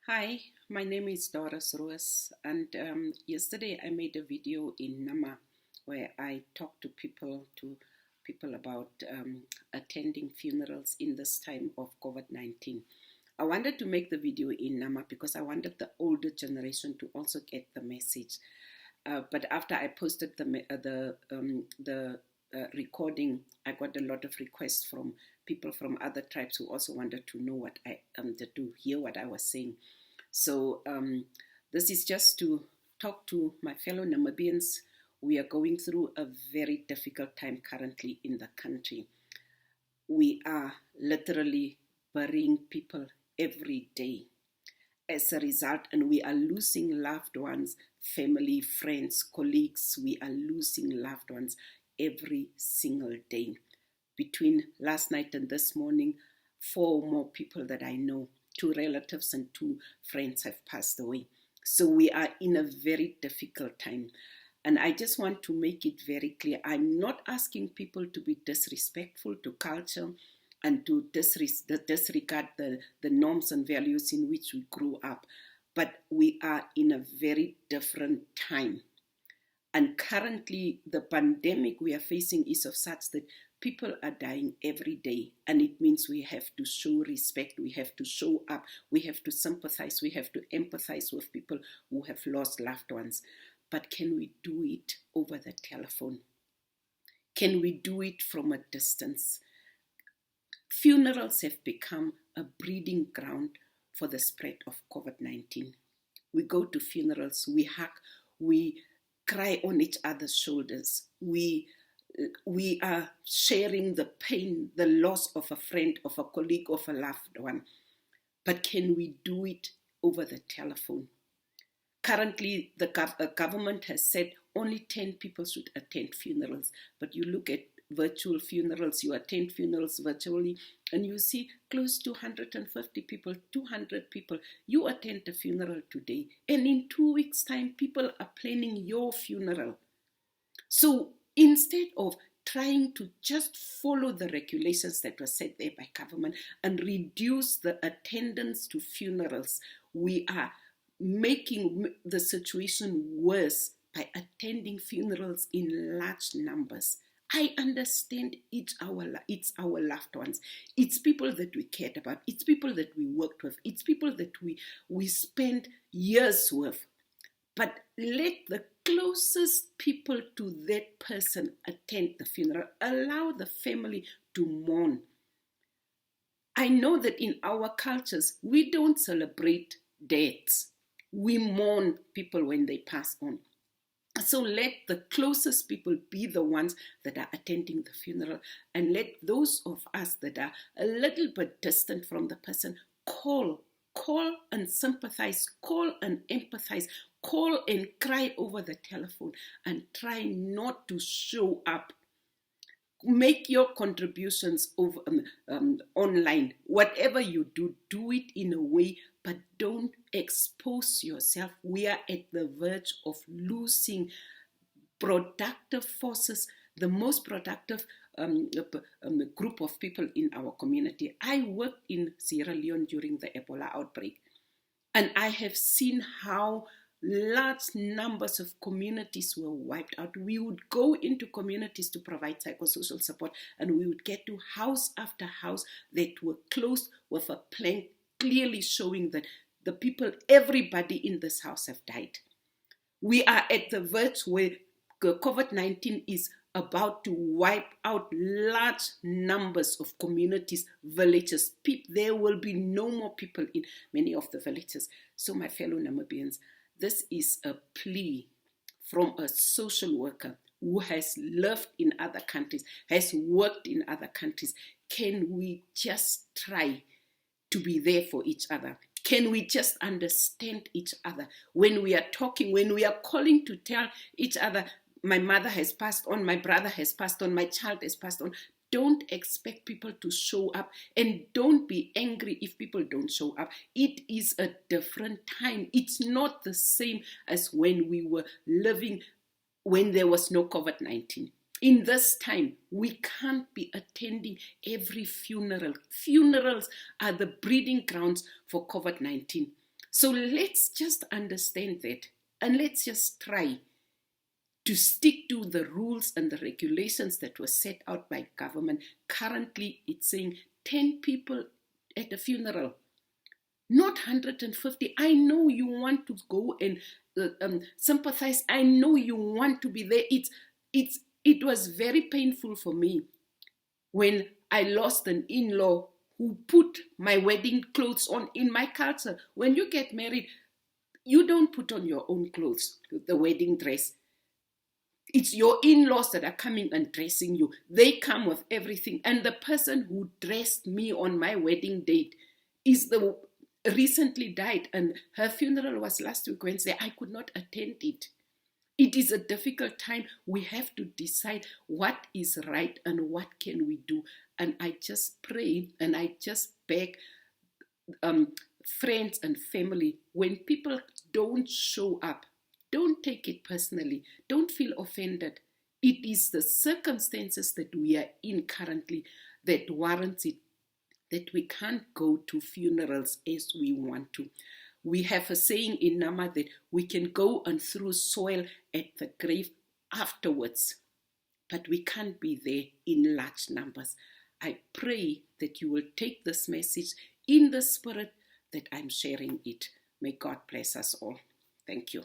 Hi, my name is Doris Roos, and yesterday I made a video in Nama where I talked to people about attending funerals in this time of COVID-19. I wanted to make the video in Nama because I wanted the older generation to also get the message. But after I posted the recording, I got a lot of requests from people from other tribes who also wanted to know what to hear what I was saying. So this is just to talk to my fellow Namibians. We are going through a very difficult time currently in the country. We are literally burying people every day as a result, and we are losing loved ones, family, friends, colleagues. We are losing loved ones every single day. Between last night and this morning, 4 more people that I know, 2 relatives and 2 friends have passed away. So we are in a very difficult time. And I just want to make it very clear. I'm not asking people to be disrespectful to culture and to disregard the norms and values in which we grew up. But we are in a very different time. And currently, the pandemic we are facing is of such that people are dying every day. And it means we have to show respect, we have to show up, we have to sympathize, we have to empathize with people who have lost loved ones. But can we do it over the telephone? Can we do it from a distance? Funerals have become a breeding ground for the spread of COVID-19. We go to funerals, we hug, we cry on each other's shoulders. We are sharing the pain, the loss of a friend, of a colleague, of a loved one. But can we do it over the telephone? Currently, the government has said only 10 people should attend funerals. But you look at virtual funerals, you attend funerals virtually, and you see close to 150 people, 200 people. You attend a funeral today, and in 2 weeks' time, people are planning your funeral. So instead of trying to just follow the regulations that were set there by government and reduce the attendance to funerals, we are making the situation worse by attending funerals in large numbers. I understand it's our loved ones. It's people that we cared about. It's people that we worked with. It's people that we spent years with. But let the closest people to that person attend the funeral. Allow the family to mourn. I know that in our cultures, we don't celebrate deaths. We mourn people when they pass on. So let the closest people be the ones that are attending the funeral, and let those of us that are a little bit distant from the person call and sympathize, call and empathize, call and cry over the telephone, and try not to show up. Make your contributions over online. Whatever you do, do it in a way, but don't expose yourself. We are at the verge of losing productive forces, the most productive group of people in our community. I worked in Sierra Leone during the Ebola outbreak, and I have seen how large numbers of communities were wiped out. We would go into communities to provide psychosocial support, and we would get to house after house that were closed with a plank clearly showing that the people, everybody in this house have died. We are at the verge where COVID-19 is about to wipe out large numbers of communities, villages. There will be no more people in many of the villages. So my fellow Namibians, this is a plea from a social worker who has lived in other countries, has worked in other countries. Can we just try to be there for each other? Can we just understand each other when we are talking, when we are calling to tell each other, my mother has passed on, my brother has passed on, my child has passed on? Don't expect people to show up, and don't be angry if people don't show up. It is a different time. It's not the same as when we were living when there was no COVID-19. In this time, we can't be attending every funeral. Funerals are the breeding grounds for COVID-19. So let's just understand that, and let's just try to stick to the rules and the regulations that were set out by government. Currently, it's saying 10 people at a funeral, not 150. I know you want to go and sympathize. I know you want to be there. It was very painful for me when I lost an in-law who put my wedding clothes on. In my culture, when you get married, you don't put on your own clothes, the wedding dress. It's your in-laws that are coming and dressing you. They come with everything. And the person who dressed me on my wedding date is the recently died, and her funeral was last week Wednesday. I could not attend it. It is a difficult time. We have to decide what is right and what can we do. And I just pray and I just beg friends and family, when people don't show up, don't take it personally. Don't feel offended. It is the circumstances that we are in currently that warrants it, that we can't go to funerals as we want to. We have a saying in Nama that we can go and throw soil at the grave afterwards, but we can't be there in large numbers. I pray that you will take this message in the spirit that I'm sharing it. May God bless us all. Thank you.